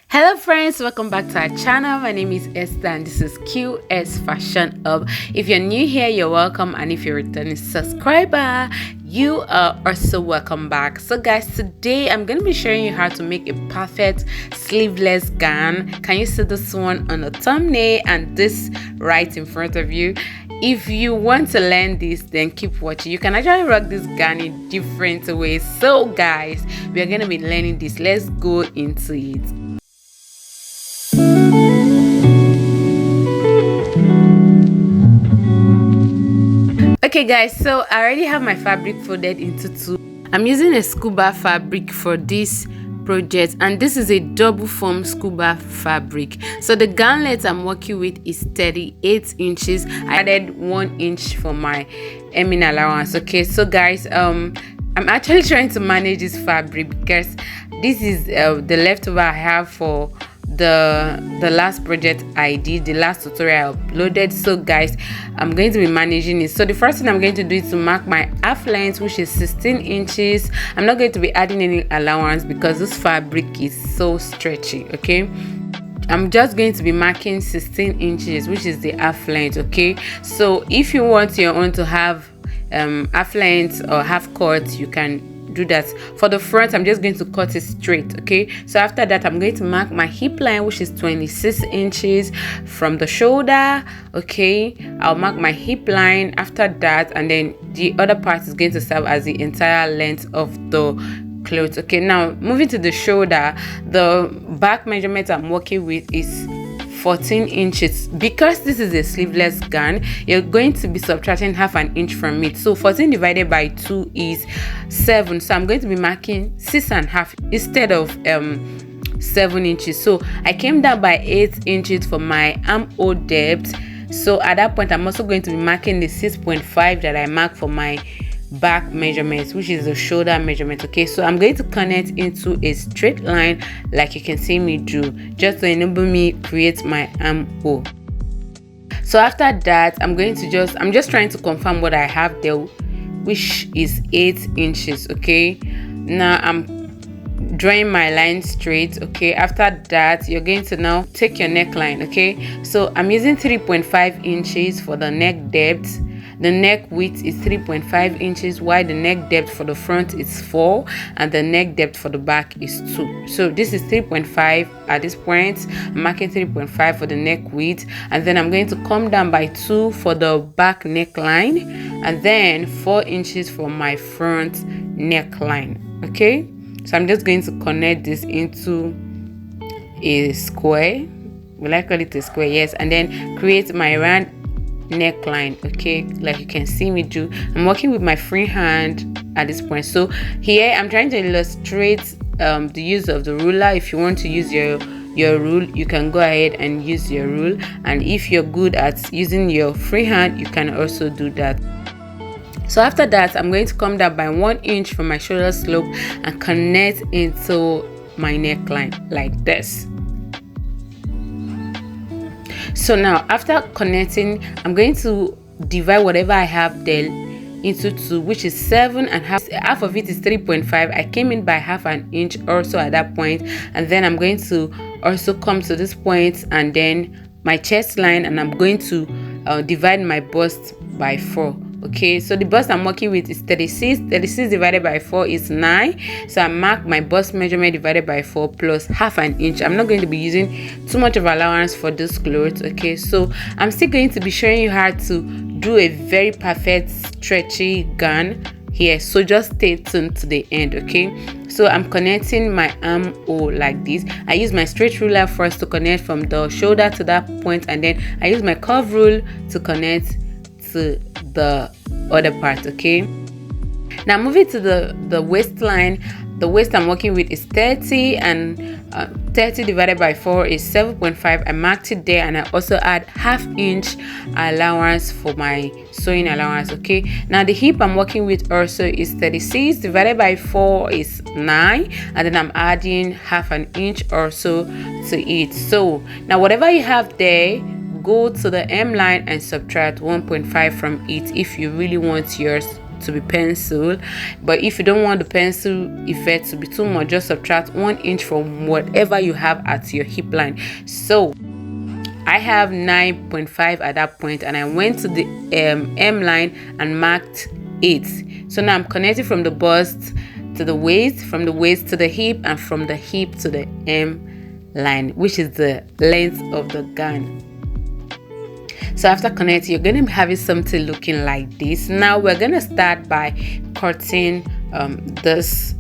Hello friends, welcome back to our channel. My name is Esther and this is Q-Est Fashion Hub. If you're new here, you're welcome, and if you're a returning subscriber, you are also welcome back. So guys, today I'm going to be showing you how to make a perfect sleeveless gown. Can you see this one on the thumbnail and this right in front of you? If you want to learn this, then keep watching. You can actually rock this gown in different ways. So guys, we are going to be learning this. Let's go into it. Okay guys, so I already have my fabric folded into two. I'm using a scuba fabric for this project, and this is a double foam scuba fabric. So the gown length I'm working with is 38 inches. I added 1 inch for my hemming allowance. Okay, so guys, I'm actually trying to manage this fabric because this is the leftover I have for the last project I did, the last tutorial I uploaded. So guys, I'm going to be managing it. So the first thing I'm going to do is to mark my half length, which is 16 inches. I'm not going to be adding any allowance because this fabric is so stretchy. Okay, I'm just going to be marking 16 inches, which is the half length. Okay, so if you want your own to have half length or half cut, you can do that. For the front, I'm just going to cut it straight. Okay, so after that, I'm going to mark my hip line, which is 26 inches from the shoulder. Okay, I'll mark my hip line after that, and then the other part is going to serve as the entire length of the clothes. Okay, now moving to the shoulder, the back measurement I'm working with is 14 inches. Because this is a sleeveless gown, you're going to be subtracting half an inch from it. So 14 divided by 2 is 7. So I'm going to be marking 6.5 instead of 7 inches. So I came down by 8 inches for my armhole depth. So at that point, I'm also going to be marking the 6.5 that I marked for my back measurements, which is the shoulder measurement. Okay, so I'm going to connect into a straight line like you can see me do, just to enable me create my armhole. So after that, I'm just trying to confirm what I have there, which is 8 inches. Okay, now I'm drawing my line straight. Okay, after that, you're going to now take your neckline. Okay, so I'm using 3.5 inches for the neck depth. The neck width is 3.5 inches, while the neck depth for the front is 4 and the neck depth for the back is 2. So this is 3.5 at this point. I'm marking 3.5 for the neck width, and then I'm going to come down by 2 for the back neckline, and then 4 inches for my front neckline. Okay, so I'm just going to connect this into a square. Will I call it a square? Yes, and then create my round neckline. Okay, like you can see me do. I'm working with my free hand at this point. So here I'm trying to illustrate the use of the ruler. If you want to use your rule, you can go ahead and use your rule, and if you're good at using your free hand, you can also do that. So after that, I'm going to come down by 1 inch from my shoulder slope and connect into my neckline like this. So now after connecting, I'm going to divide whatever I have there into 2, which is 7.5. Half of it is 3.5. I came in by half an inch also at that point, and then I'm going to also come to this point and then my chest line, and I'm going to divide my bust by 4. Okay, so the bust I'm working with is 36. 36 divided by 4 is 9. So I mark my bust measurement divided by 4 plus half an inch. I'm not going to be using too much of allowance for this clothes. Okay, so I'm still going to be showing you how to do a very perfect stretchy gown here, so just stay tuned to the end. Okay, so I'm connecting my armhole like this. I use my straight ruler first to connect from the shoulder to that point, and then I use my curve rule to connect to the other part. Okay, now moving to the waistline. The waist I'm working with is 30, and 30 divided by 4 is 7.5. I marked it there, and I also add half inch allowance for my sewing allowance. Okay, now the hip I'm working with also is 36 divided by 4 is 9, and then I'm adding half an inch or so to it. So now whatever you have there, go to the M line and subtract 1.5 from it if you really want yours to be pencil. But if you don't want the pencil effect to be too much, just subtract 1 inch from whatever you have at your hip line. So I have 9.5 at that point, and I went to the M line and marked 8. So now I'm connecting from the bust to the waist, from the waist to the hip, and from the hip to the M line, which is the length of the gown. So after connecting, you're going to be having something looking like this. Now we're going to start by cutting this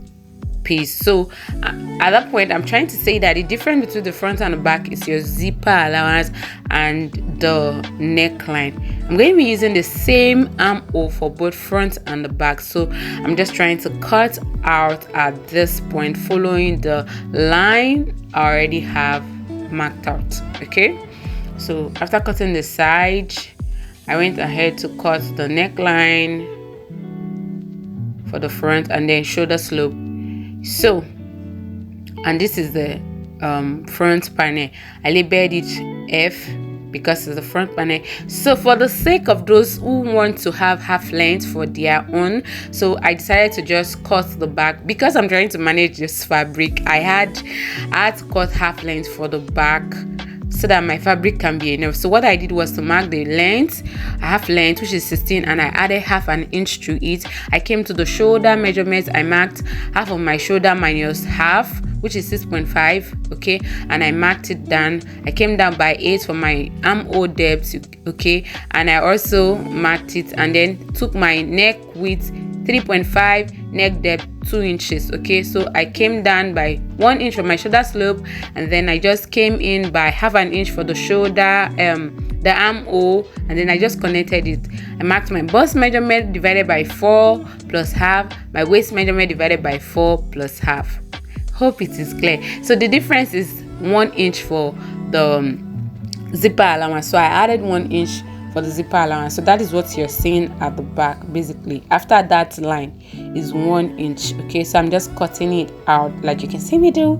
piece. So at that point, I'm trying to say that the difference between the front and the back is your zipper allowance and the neckline. I'm going to be using the same armhole for both front and the back. So I'm just trying to cut out at this point, following the line I already have marked out. Okay, so after cutting the side, I went ahead to cut the neckline for the front and then shoulder slope. So, and this is the front panel. I labeled it F because it's the front panel. So for the sake of those who want to have half length for their own, so I decided to just cut the back because I'm trying to manage this fabric. I had to cut half length for the back so that my fabric can be enough. So what I did was to mark the length, half length, which is 16, and I added half an inch to it. I came to the shoulder measurement. I marked half of my shoulder minus half, which is 6.5. okay, and I marked it down. I came down by 8 for my armhole depth, okay, and I also marked it, and then took my neck width 3.5, neck depth 2 inches. Okay, so I came down by 1 inch for my shoulder slope, and then I just came in by half an inch for the shoulder, the armhole, and then I just connected it. I marked my bust measurement divided by 4 plus half, my waist measurement divided by 4 plus half. Hope it is clear. So the difference is 1 inch for the zipper allowance. So I added 1 inch for the zipper allowance. So that is what you're seeing at the back. Basically, after that line is 1 inch. Okay, so I'm just cutting it out like you can see me do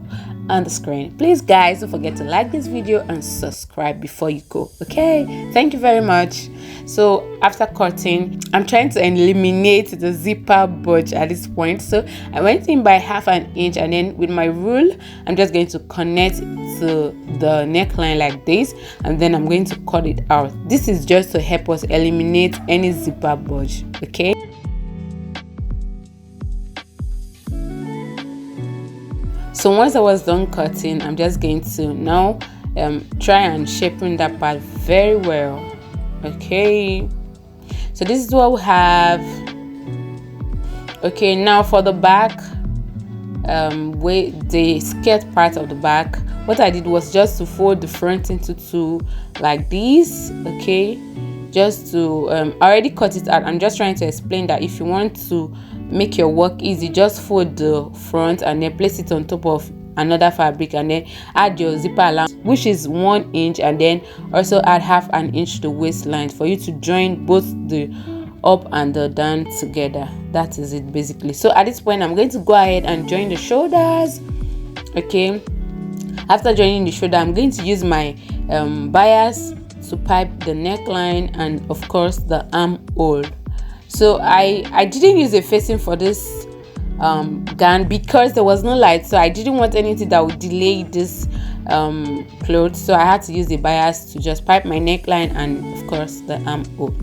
on the screen. Please guys, don't forget to like this video and subscribe before you go. Okay, thank you very much. So after cutting, I'm trying to eliminate the zipper budge at this point. So I went in by half an inch, and then with my rule, I'm just going to connect to the neckline like this, and then I'm going to cut it out. This is just to help us eliminate any zipper budge. Okay, so once I was done cutting, I'm just going to now try and shapen that part very well. Okay, so this is what we have. Okay, now for the back, with the skirt part of the back, what I did was just to fold the front into two like this. Okay, just to I already cut it out. I'm just trying to explain that if you want to make your work easy, just fold the front and then place it on top of another fabric, and then add your zipper allowance, which is 1 inch, and then also add half an inch to the waistline for you to join both the up and the down together. That is it basically. So at this point, I'm going to go ahead and join the shoulders. Okay, after joining the shoulder, I'm going to use my bias to pipe the neckline and of course the armhole. So I didn't use a facing for this gown because there was no light, so I didn't want anything that would delay this clothes, so I had to use the bias to just pipe my neckline and of course the armhole.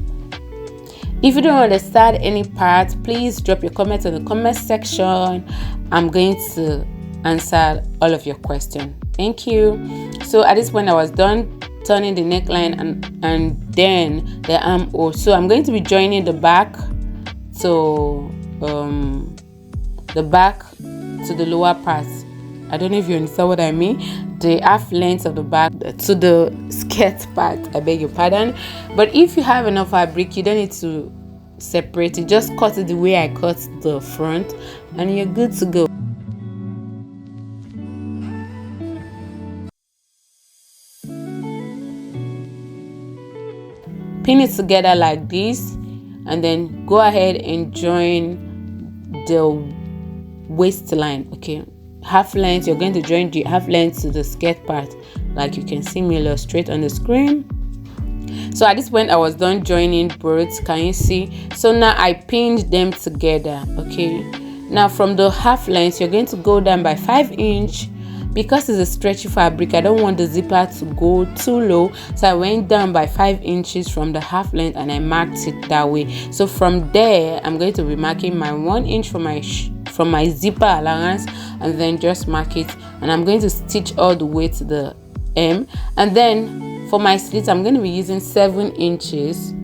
If you don't understand any part, please drop your comments in the comment section. I'm going to answer all of your questions. Thank you. So at this point, I was done turning the neckline and then the armhole. So I'm going to be joining the back to the lower part. I don't know if you understand what I mean. The half length of the back to the skirt part, I beg your pardon. But if you have enough fabric, you don't need to separate it. Just cut it the way I cut the front and you're good to go. Pin it together like this and then go ahead and join the waistline. Okay, half length, you're going to join the half length to the skirt part like you can see me illustrate on the screen. So at this point I was done joining both, can you see? So now I pinned them together. Okay, now from the half length you're going to go down by 5 inch. Because it's a stretchy fabric, I don't want the zipper to go too low, so I went down by 5 inches from the half length and I marked it that way. So from there I'm going to be marking my 1 inch from my zipper allowance, and then just mark it, and I'm going to stitch all the way to the hem. And then for my slits I'm going to be using 7 inches.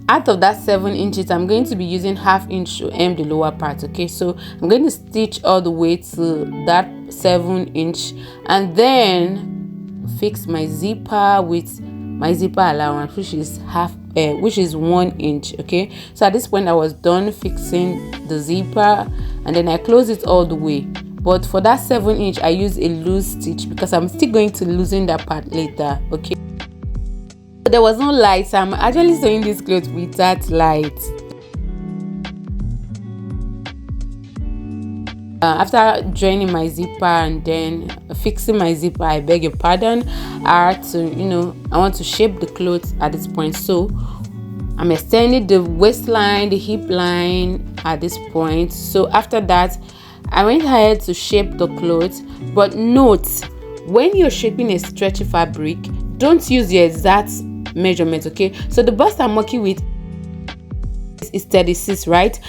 Out of that 7 inches I'm going to be using half inch to hem the lower part. Okay, so I'm going to stitch all the way to that 7 inch and then fix my zipper with my zipper allowance, which is 1 inch. Okay, so at this point I was done fixing the zipper, and then I close it all the way. But for that 7 inch I use a loose stitch because I'm still going to loosen that part later. Okay, there was no light, so I'm actually sewing this cloth without light. After joining my zipper and then fixing my zipper, I beg your pardon, I had to, I want to shape the clothes at this point. So I'm extending the waistline, the hip line at this point. So after that I went ahead to shape the clothes. But note, when you're shaping a stretchy fabric, don't use the exact measurements. Okay, so the bust I'm working with is 36, right?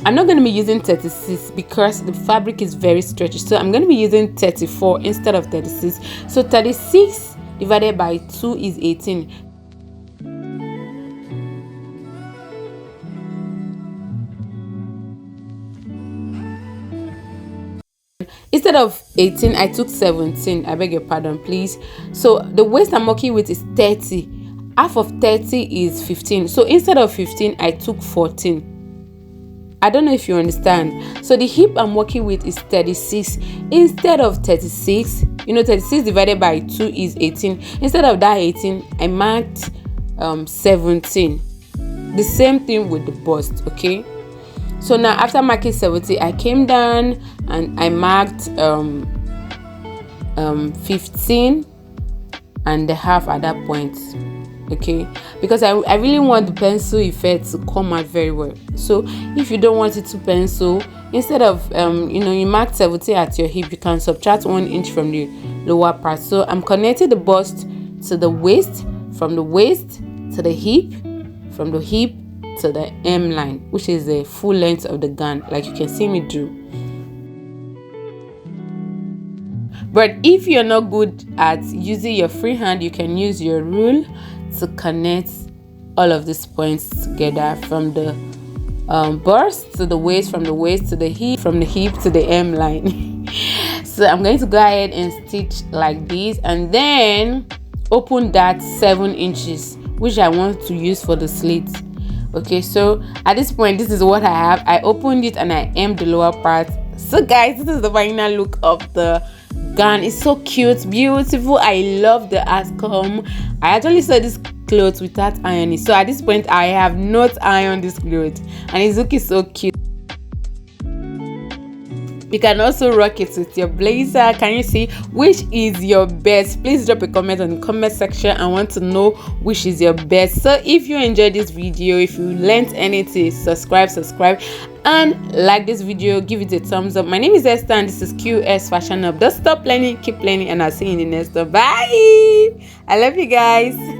I'm not going to be using 36 because the fabric is very stretchy, so I'm going to be using 34 instead of 36. So 36 divided by 2 is 18. Instead of 18 I took 17. I beg your pardon, please. So the waist I'm working with is 30. Half of 30 is 15. So instead of 15 I took 14. I don't know if you understand. So the hip I'm working with is 36 instead of 36. 36 divided by 2 is 18. Instead of that 18 I marked 17. The same thing with the bust. Okay, so now after marking 70 I came down and I marked 15 and a half at that point. Okay, because I really want the pencil effect to come out very well. So if you don't want it to pencil, instead of you mark 70 at your hip, you can subtract 1 inch from the lower part. So I'm connecting the bust to the waist, from the waist to the hip, from the hip to the hem line, which is the full length of the gown, like you can see me do. But if you're not good at using your free hand, you can use your rule to connect all of these points together, from the bust to the waist, from the waist to the hip, from the hip to the hem line. So I'm going to go ahead and stitch like this, and then open that 7 inches, which I want to use for the slit. Okay, so at this point this is what I have. I opened it and I hemmed the lower part. So guys, this is the final look of the gown. It's so cute, beautiful. I love the outcome. I actually saw this clothes without ironing, so at this point I have not ironed this clothes and it's looking so cute. You can also rock it with your blazer. Can you see which is your best? Please drop a comment on the comment section. I want to know which is your best. So if you enjoyed this video, if you learned anything, subscribe and like this video, give it a thumbs up. My name is Esther and this is Q-Est Fashion Hub. Don't stop learning, keep learning, and I'll see you in the next one. Bye. I love you guys.